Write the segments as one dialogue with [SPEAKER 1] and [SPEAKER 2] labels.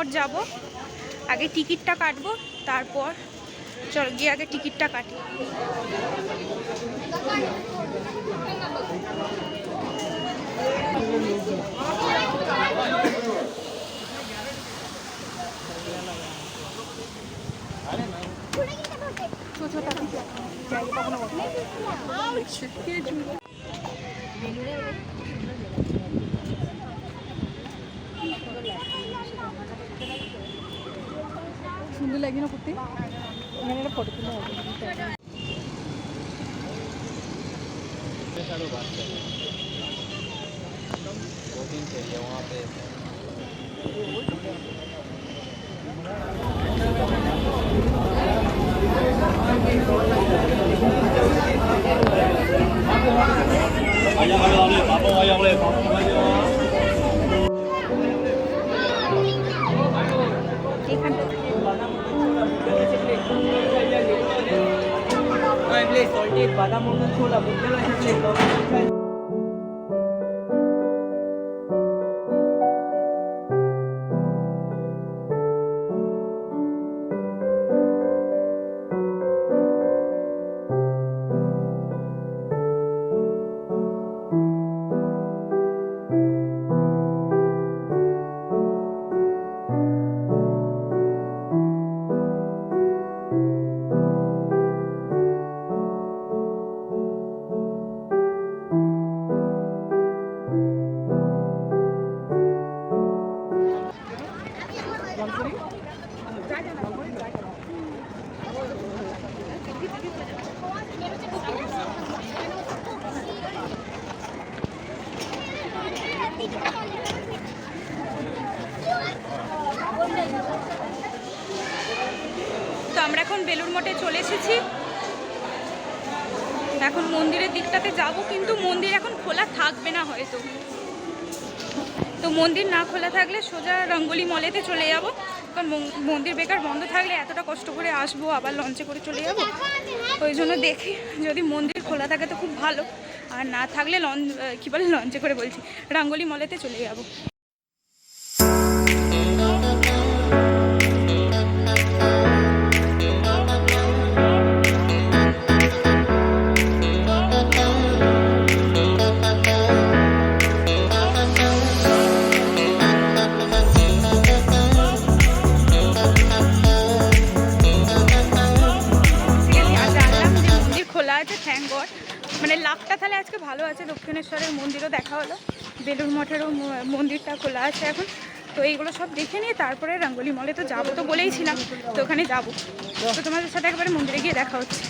[SPEAKER 1] মঠ যাব, আগে টিকিটটা কাটবো, তারপর চল গিয়ে আগে টিকিটটা কাটি।
[SPEAKER 2] সুন্দর লাগে না করতে, একটা ফটো তুলে হবে।
[SPEAKER 3] বাদাম ছোলা
[SPEAKER 1] তো আমরা এখন বেলুড় মঠে চলে এসেছি, এখন মন্দিরের দিকটাতে যাব, কিন্তু মন্দির এখন খোলা থাকবে না হয়তো। তো মন্দির না খোলা থাকলে সোজা রঙ্গোলি মলেতে চলে যাব, কারণ মন্দির বেকার বন্ধ থাকলে এতটা কষ্ট করে আসবো, আবার লঞ্চে করে চলে যাব। ওই জন্য দেখি যদি মন্দির খোলা থাকে তো খুব ভালো, আর না থাকলে কী বলে লঞ্চে করে বলছি, রঙ্গোলি মলেতে চলে যাব। খোলা আছে, থ্যাংক গড, মানে লাকটা তাহলে আজকে ভালো আছে। দক্ষিণেশ্বরের মন্দিরও দেখা হলো, বেলুড় মঠেরও মন্দিরটা খোলা আছে এখন। তো এইগুলো সব দেখে নিয়ে তারপরে রঙ্গোলি মলে তো যাবো, তো বলেইছিলাম, তো ওখানে যাবো। তো তোমাদের সাথে একবারে মন্দিরে গিয়ে দেখা হচ্ছে।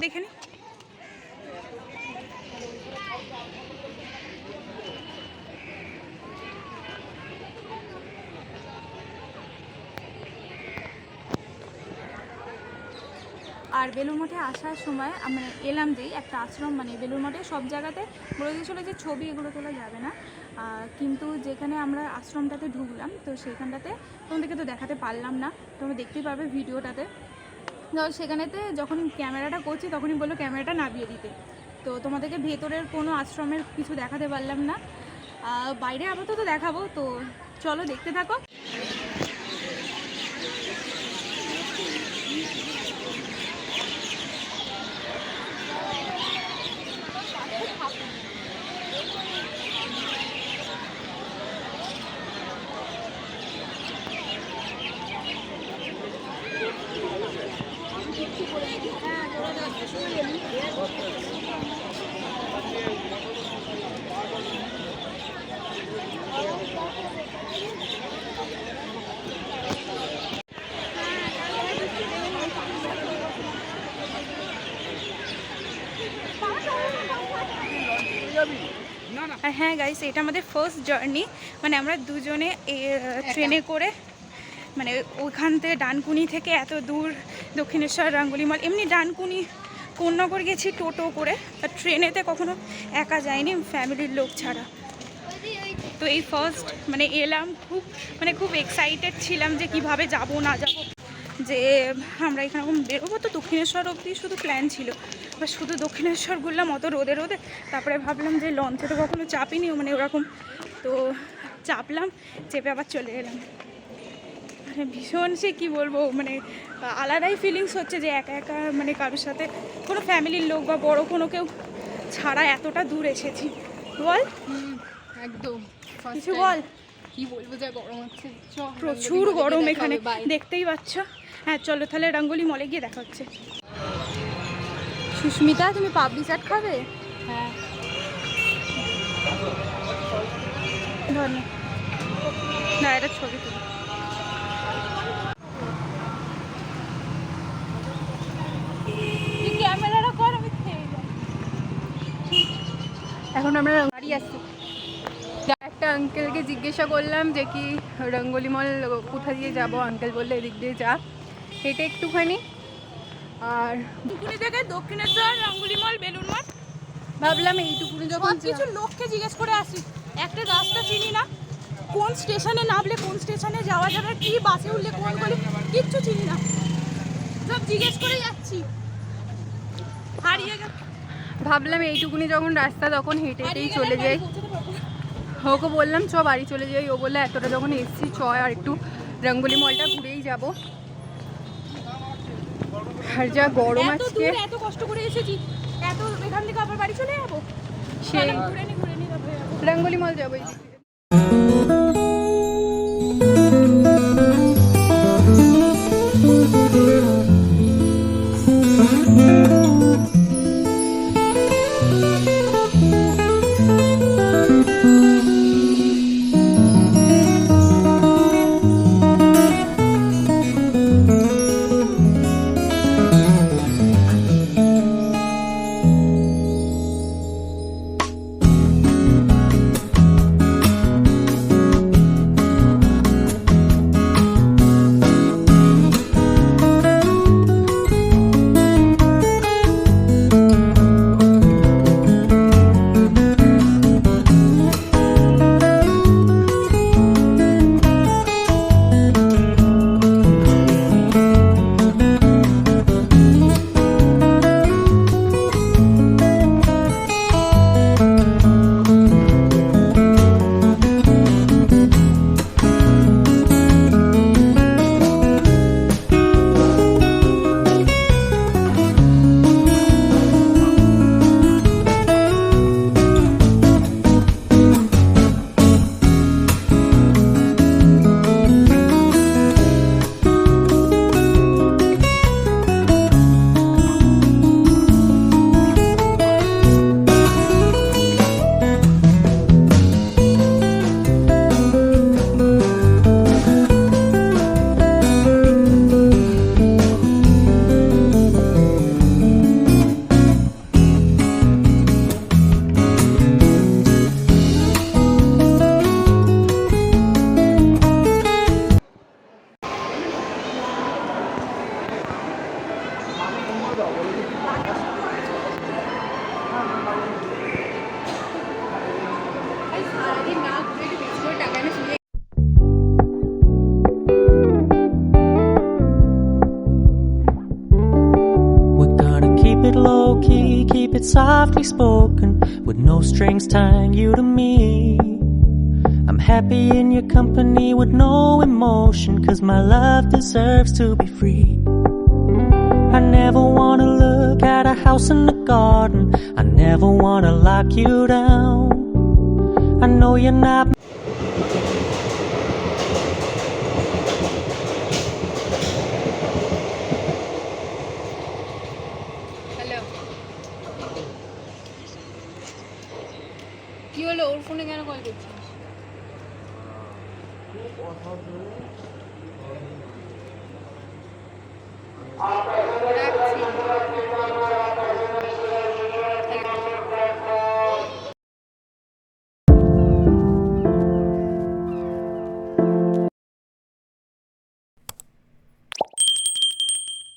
[SPEAKER 1] দেখে নি। আর বেলুড় মঠে আসার সময় মানে এলাম যেই একটা আশ্রম, মানে বেলুড় মঠে সব জায়গাতে বলে দিয়েছিলো যে ছবি এগুলো তোলা যাবে না, কিন্তু যেখানে আমরা আশ্রমটাতে ঢুকলাম তো সেখানটাতে তোমাদেরকে তো দেখাতে পারলাম না, তোমরা দেখতেই পারবে ভিডিওটাতে। তো সেখানেতে যখন ক্যামেরাটা করছি তখনই বললো ক্যামেরাটা নামিয়ে দিতে, তো তোমাদেরকে ভেতরের কোনো আশ্রমের কিছু দেখাতে পারলাম না, বাইরে আপাতত দেখাবো, তো চলো দেখতে থাকো। আর হ্যাঁ গাইস, এটা আমাদের ফার্স্ট জার্নি, মানে আমরা দুজনে ট্রেনে করে, মানে ওইখান থেকে ডানকুনি থেকে এত দূর দক্ষিণেশ্বর রাঙ্গুলি মল, এমনি ডানকুনি কোন্নগর গেছি টোটো করে, আর ট্রেনেতে কখনো একা যাইনি ফ্যামিলির লোক ছাড়া। তো এই ফার্স্ট মানে এলাম, খুব এক্সাইটেড ছিলাম যে কিভাবে যাব না যাব, যে আমরা এখানে বেরোবো, তো দক্ষিণেশ্বর অবধি শুধু প্ল্যান ছিল, বা শুধু দক্ষিণেশ্বর ঘুরলাম অত রোদে রোদে, তারপরে ভাবলাম যে লঞ্চে তো কখনো চাপিনি মানে ওরকম, তো চাপলাম, চেপে আবার চলে এলাম। মানে ভীষণ সে কী বলবো, মানে আলাদাই ফিলিংস হচ্ছে যে একা একা মানে কারোর সাথে কোনো ফ্যামিলির লোক বা বড় কোনো কেউ ছাড়া এতটা দূর এসেছি। বল
[SPEAKER 2] একদম
[SPEAKER 1] কিছু বল।
[SPEAKER 2] কি বলবো, যা গরম হচ্ছে,
[SPEAKER 1] প্রচুর গরম এখানে, দেখতেই পাচ্ছ। হ্যাঁ চলো তাহলে রঙ্গোলি মলে গিয়ে দেখা হচ্ছে। সুস্মিতা, তুমি পাপড়ি চাট খাবে?
[SPEAKER 2] হ্যাঁ
[SPEAKER 1] ধর না, এটা ছবি তুলি। ক্যামেরাটা কর, আমি খেয়ে যাই।
[SPEAKER 2] এখন আমরা বাড়ি আসছি। একটা আঙ্কেলকে জিজ্ঞাসা করলাম যে কি রঙ্গোলি মল কোথা দিয়ে যাব, আঙ্কেল বললে এদিক দিয়ে যা, হেঁটে একটুখানি। আর
[SPEAKER 1] টুকুনি থেকে দক্ষিণেশ্বর রঙ্গোলি মল বেলুড় মঠ,
[SPEAKER 2] ভাবলাম এইটুকুনি যখন
[SPEAKER 1] সব কিছু লোককে জিজ্ঞেস করে আসি, একটা রাস্তা চিনি না, কোন স্টেশনে নামলে কোন স্টেশনে যাওয়া যাবে, কি বাসে উঠলে কোন গলি, কিচ্ছু চিনি না, সব জিজ্ঞেস করে যাচ্ছি, হারিয়ে গেল।
[SPEAKER 2] ভাবলাম এইটুকুনি যখন রাস্তা তখন হেঁটে হেঁটেই চলে যাই। ওকে বললাম চ বাড়ি চলে যাই, ও বললে এতটা যখন এসছি চ আর একটু রঙ্গোলি মলটা ঘুরেই যাব। আর যা গরম আজকে,
[SPEAKER 1] এত কষ্ট করে এসেছি, এত এখান থেকে আবার বাড়ি চলে যাবো,
[SPEAKER 2] সেই
[SPEAKER 1] ঘুরে নি তারপরে যাবো।
[SPEAKER 2] রঙ্গোলি মল যাবো। সারাদিন না ঘুরে একটু বেশি করে টাকা এনে শুনে
[SPEAKER 3] We're gonna keep it low key, keep it softly spoken, with no strings tying you to me. I'm happy in your company with no emotion, 'cause my love deserves to be free. I never wanna look at a house in the garden, I never wanna lock you down. I know you're not.
[SPEAKER 2] Hello কি হলো ওর ফোনে কেন call করছিস রাখছি